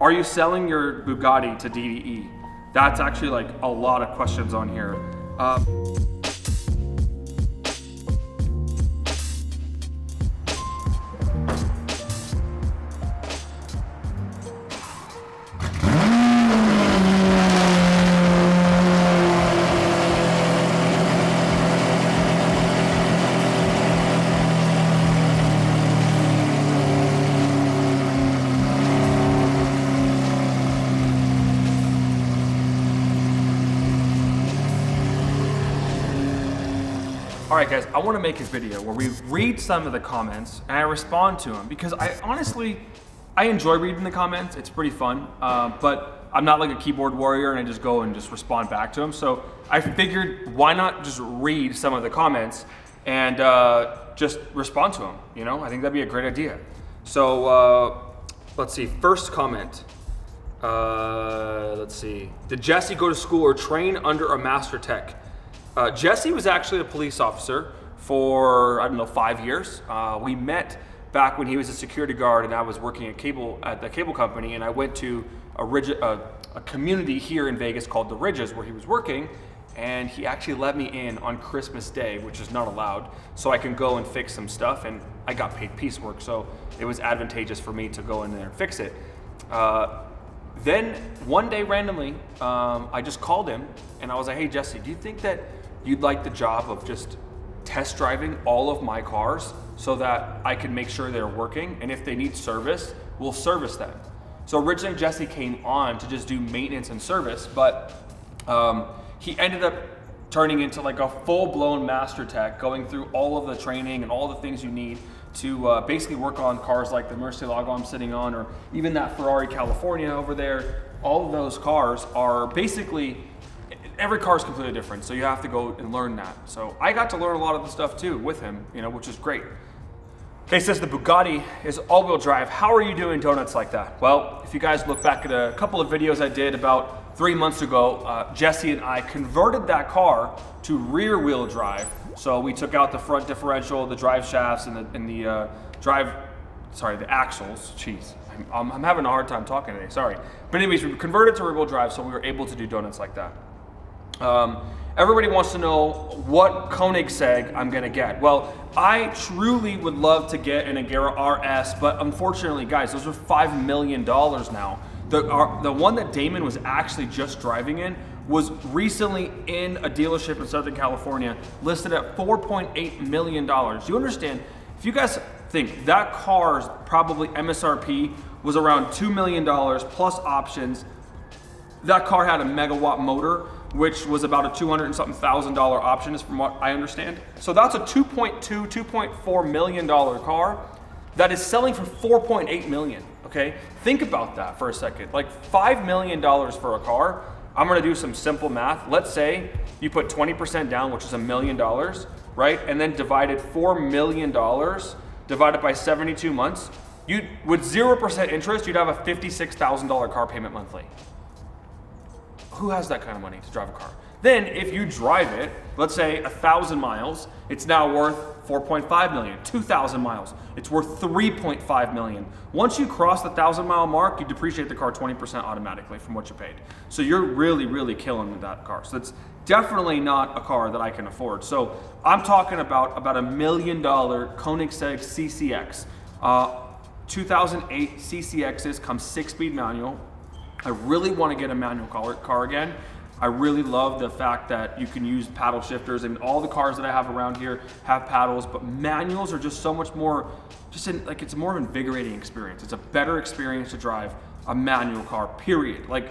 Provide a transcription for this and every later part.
Are you selling your Bugatti to DDE? That's actually like a lot of questions on here. All right, guys, I want to make a video where we read some of the comments and I respond to them because I enjoy reading the comments. It's pretty fun, but I'm not like a keyboard warrior and I just go and just respond back to them. So I figured, why not just read some of the comments and just respond to them? You know, I think that'd be a great idea. So let's see. First comment. Let's see. Did Jesse go to school or train under a master tech? Jesse was actually a police officer for, I don't know, 5 years. We met back when he was a security guard and I was working at the cable company, and I went to a community here in Vegas called the Ridges where he was working, and he actually let me in on Christmas Day, which is not allowed, so I can go and fix some stuff, and I got paid piecework, so it was advantageous for me to go in there and fix it. Then one day randomly, I just called him and I was like, hey Jesse, do you think that you'd like the job of just test driving all of my cars so that I can make sure they're working, and if they need service, we'll service them. So originally Jesse came on to just do maintenance and service, but he ended up turning into like a full-blown master tech, going through all of the training and all the things you need to basically work on cars like the Murcielago I'm sitting on, or even that Ferrari California over there. All of those cars are basically, every car is completely different, so you have to go and learn that. So I got to learn a lot of the stuff too with him, you know, which is great. Okay, says the Bugatti is all-wheel drive. How are you doing donuts like that? Well, if you guys look back at a couple of videos I did about 3 months ago, Jesse and I converted that car to rear-wheel drive. So we took out the front differential, the drive shafts, and the axles. Jeez, I'm having a hard time talking today, sorry. But anyways, we converted to rear-wheel drive, so we were able to do donuts like that. Everybody wants to know what Koenigsegg I'm gonna get. Well, I truly would love to get an Agera RS, but unfortunately, guys, those are $5 million now. The one that Damon was actually just driving in was recently in a dealership in Southern California, listed at $4.8 million. You understand, if you guys think that car's probably MSRP was around $2 million plus options, that car had a megawatt motor, which was about a $200 and something thousand option, is from what I understand. So that's a $2.4 million car that is selling for $4.8 million, okay? Think about that for a second. Like $5 million for a car. I'm gonna do some simple math. Let's say you put 20% down, which is $1 million, right? And then divided $4 million, divided by 72 months, with 0% interest, you'd have a $56,000 car payment monthly. Who has that kind of money to drive a car? Then if you drive it, let's say 1,000 miles, it's now worth 4.5 million. 2,000 miles, it's worth 3.5 million. Once you cross the 1,000-mile mark, you depreciate the car 20% automatically from what you paid. So you're really, really killing that car. So it's definitely not a car that I can afford. So I'm talking about $1 million Koenigsegg CCX. 2008 CCXs come 6-speed manual. I really want to get a manual car again. I really love the fact that you can use paddle shifters, and all the cars that I have around here have paddles, but manuals are just so much more, it's a more invigorating experience. It's a better experience to drive a manual car, period. Like,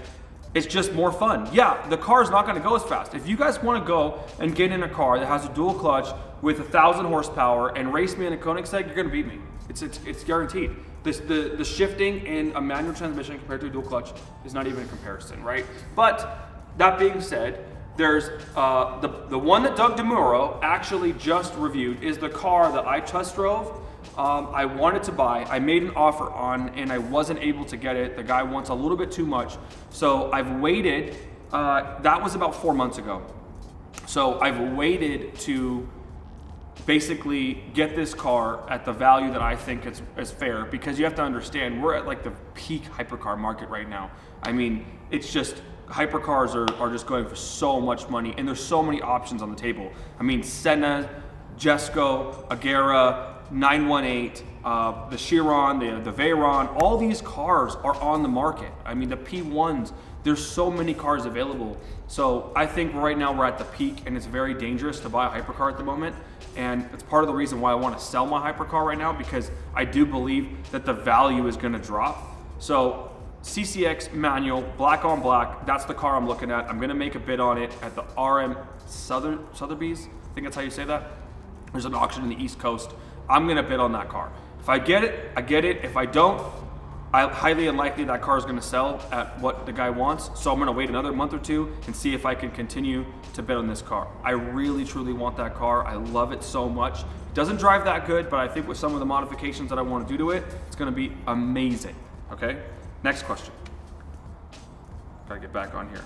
it's just more fun. Yeah, the car is not going to go as fast. If you guys want to go and get in a car that has a dual clutch with 1,000 horsepower and race me in a Koenigsegg, you're going to beat me. It's guaranteed. The shifting in a manual transmission compared to a dual clutch is not even a comparison, right? But that being said, there's the one that Doug DeMuro actually just reviewed is the car that I test drove. I wanted to buy. I made an offer on, and I wasn't able to get it. The guy wants a little bit too much, so I've waited. That was about 4 months ago. So I've waited to basically get this car at the value that I think is fair, because you have to understand we're at like the peak hypercar market right now. I mean, it's just hypercars are just going for so much money, and there's so many options on the table. I mean, Senna, Jesco, Agera, 918, the Chiron, the Veyron, all these cars are on the market. I mean, the P1s, there's so many cars available. So I think right now we're at the peak, and it's very dangerous to buy a hypercar at the moment. And it's part of the reason why I want to sell my hypercar right now, because I do believe that the value is going to drop. So CCX manual, black on black, that's the car I'm looking at. I'm going to make a bid on it at the RM Sotheby's. I think that's how you say that. There's an auction in the East Coast. I'm going to bid on that car. If I get it, I get it. If I don't, highly unlikely that car is going to sell at what the guy wants. So I'm going to wait another month or two and see if I can continue to bid on this car. I really, truly want that car. I love it so much. It doesn't drive that good, but I think with some of the modifications that I want to do to it, it's going to be amazing. Okay? Next question. Gotta get back on here.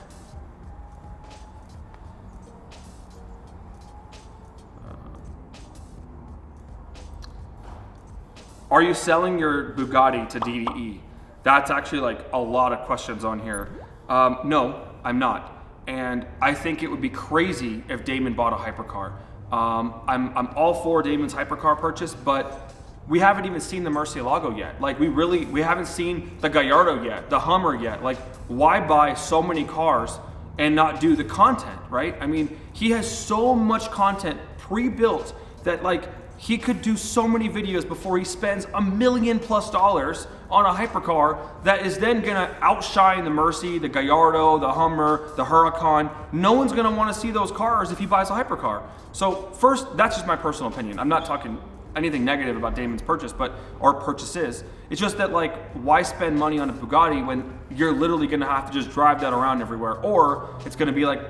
Are you selling your Bugatti to DDE? That's actually like a lot of questions on here. No, I'm not. And I think it would be crazy if Damon bought a hypercar. I'm all for Damon's hypercar purchase, but we haven't even seen the Murcielago yet. Like we haven't seen the Gallardo yet, the Hummer yet. Like, why buy so many cars and not do the content, right? I mean, he has so much content pre-built that like he could do so many videos before he spends $1 million+ on a hypercar that is then gonna outshine the Mercy, the Gallardo, the Hummer, the Huracan. No one's gonna wanna see those cars if he buys a hypercar. So first, that's just my personal opinion. I'm not talking anything negative about Damon's purchase, or purchases. It's just that, like, why spend money on a Bugatti when you're literally gonna have to just drive that around everywhere, or it's gonna be like,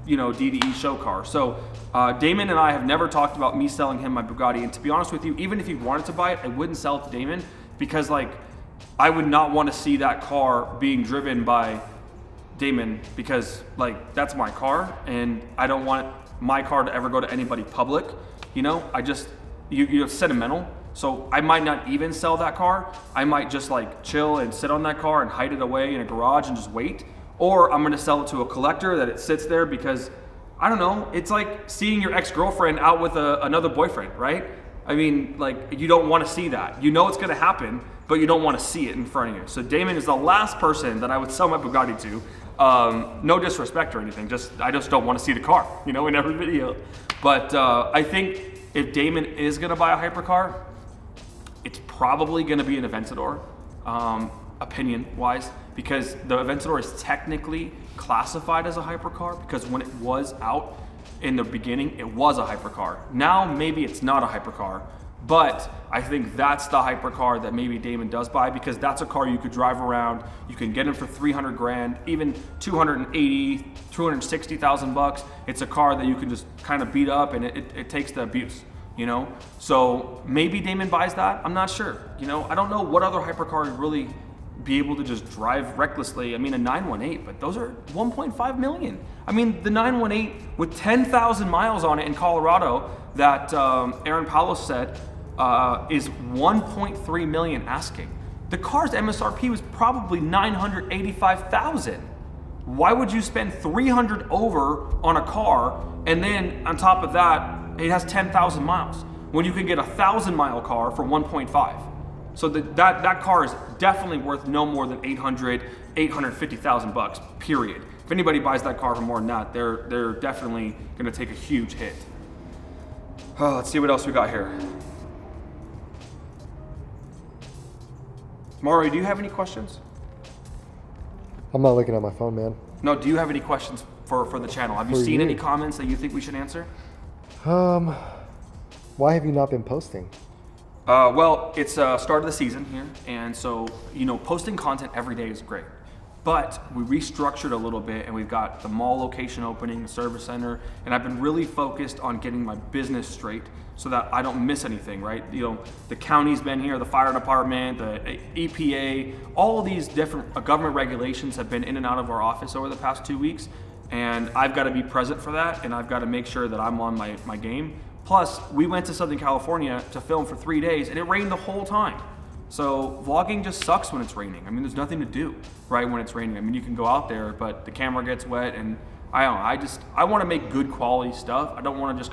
you know, DDE show car. So Damon and I have never talked about me selling him my Bugatti, and to be honest with you, even if he wanted to buy it, I wouldn't sell it to Damon, because like I would not want to see that car being driven by Damon, because like that's my car and I don't want my car to ever go to anybody public. You know, you're sentimental. So I might not even sell that car. I might just like chill and sit on that car and hide it away in a garage and just wait. Or I'm gonna sell it to a collector that it sits there because, I don't know, it's like seeing your ex-girlfriend out with another boyfriend, right? I mean, like, you don't wanna see that. You know it's gonna happen, but you don't wanna see it in front of you. So Damon is the last person that I would sell my Bugatti to. No disrespect or anything, I just don't wanna see the car, you know, in every video. But I think if Damon is gonna buy a hypercar, it's probably gonna be an Aventador, opinion-wise, because the Aventador is technically classified as a hypercar, because when it was out in the beginning, it was a hypercar. Now, maybe it's not a hypercar, but I think that's the hypercar that maybe Damon does buy, because that's a car you could drive around. You can get it for 300 grand, even 280, 260,000 bucks. It's a car that you can just kind of beat up, and it takes the abuse, you know? So maybe Damon buys that, I'm not sure. You know, I don't know what other hypercar would really be able to just drive recklessly. I mean, a 918, but those are 1.5 million. I mean, the 918 with 10,000 miles on it in Colorado that Aaron Palos said is 1.3 million asking. The car's MSRP was probably 985,000. Why would you spend 300 over on a car, and then on top of that, it has 10,000 miles, when you can get a 1,000-mile car for 1.5? So that car is definitely worth no more than 850,000 bucks, period. If anybody buys that car for more than that, they're definitely gonna take a huge hit. Oh, let's see what else we got here. Mario, do you have any questions? I'm not looking at my phone, man. No, do you have any questions for the channel? Have you seen any comments that you think we should answer? Why have you not been posting? Well, it's start of the season here, and so, you know, posting content every day is great. But we restructured a little bit, and we've got the mall location opening, the service center, and I've been really focused on getting my business straight so that I don't miss anything, right? You know, the county's been here, the fire department, the EPA, all of these different government regulations have been in and out of our office over the past 2 weeks, and I've got to be present for that, and I've got to make sure that I'm on my game. Plus, we went to Southern California to film for 3 days, and it rained the whole time. So vlogging just sucks when it's raining. I mean, there's nothing to do, right, when it's raining. I mean, you can go out there, but the camera gets wet, and I don't know, I want to make good quality stuff. I don't want to just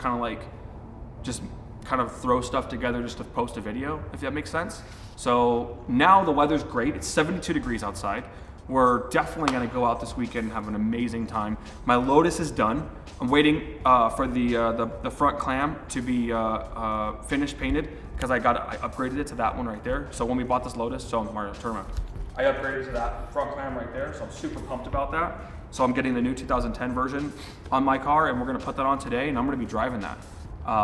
kind of throw stuff together just to post a video, if that makes sense. So now the weather's great. It's 72 degrees outside. We're definitely gonna go out this weekend and have an amazing time. My Lotus is done. I'm waiting for the front clam to be finished painted, because I upgraded it to that one right there. So when we bought this Lotus, so Mario, turn around. I upgraded to that front clam right there, so I'm super pumped about that. So I'm getting the new 2010 version on my car, and we're gonna put that on today, and I'm gonna be driving that.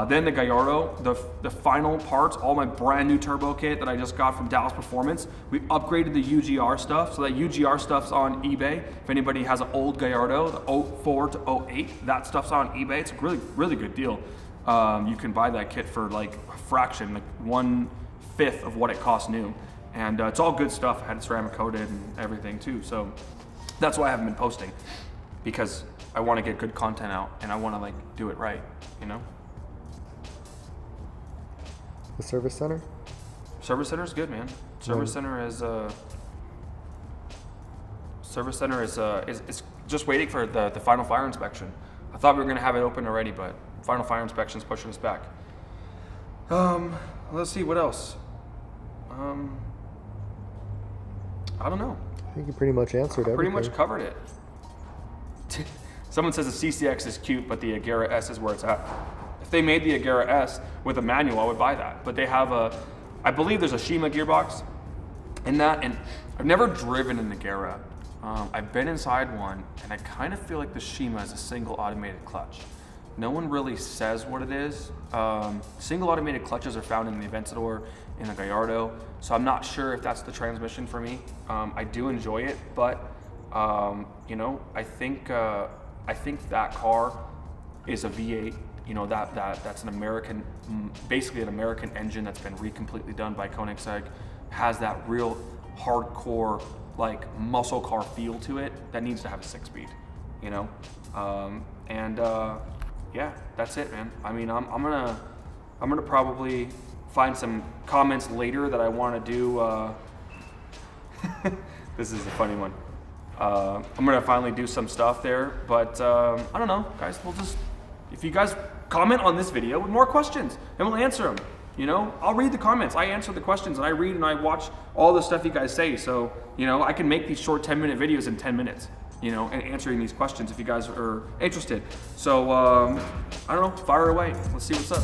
Then the Gallardo, the final parts, all my brand new turbo kit that I just got from Dallas Performance. We upgraded the UGR stuff, so that UGR stuff's on eBay. If anybody has an old Gallardo, the 04 to 08, that stuff's on eBay. It's a really, really good deal. You can buy that kit for like a fraction, like 1/5 of what it costs new. And it's all good stuff. I had it ceramic coated and everything too. So that's why I haven't been posting, because I want to get good content out and I want to like do it right, you know? The service center? Service center is good, man. Service center is just waiting for the final fire inspection. I thought we were gonna have it open already, but final fire inspection is pushing us back. Let's see what else. I don't know. I think you pretty much answered everything. Pretty much covered it. Someone says the CCX is cute, but the Agera S is where it's at. If they made the Agera S with a manual, I would buy that. But they have I believe there's a Shima gearbox in that, and I've never driven an Agera. I've been inside one, and I kind of feel like the Shima is a single automated clutch. No one really says what it is. Single automated clutches are found in the Aventador, in the Gallardo, so I'm not sure if that's the transmission for me. I do enjoy it, but you know, I think that car is a V8. You know, that's an American, basically an American engine that's been completely done by Koenigsegg. Has that real hardcore, like muscle car feel to it that needs to have a 6-speed, you know? Yeah, that's it, man. I mean, I'm gonna probably find some comments later that I want to do. This is a funny one. I'm gonna finally do some stuff there, but I don't know, guys. If you guys comment on this video with more questions, and we'll answer them. You know, I'll read the comments. I answer the questions, and I read and I watch all the stuff you guys say. So, you know, I can make these short 10-minute videos in 10 minutes, you know, and answering these questions if you guys are interested. So, I don't know, fire away. Let's see what's up.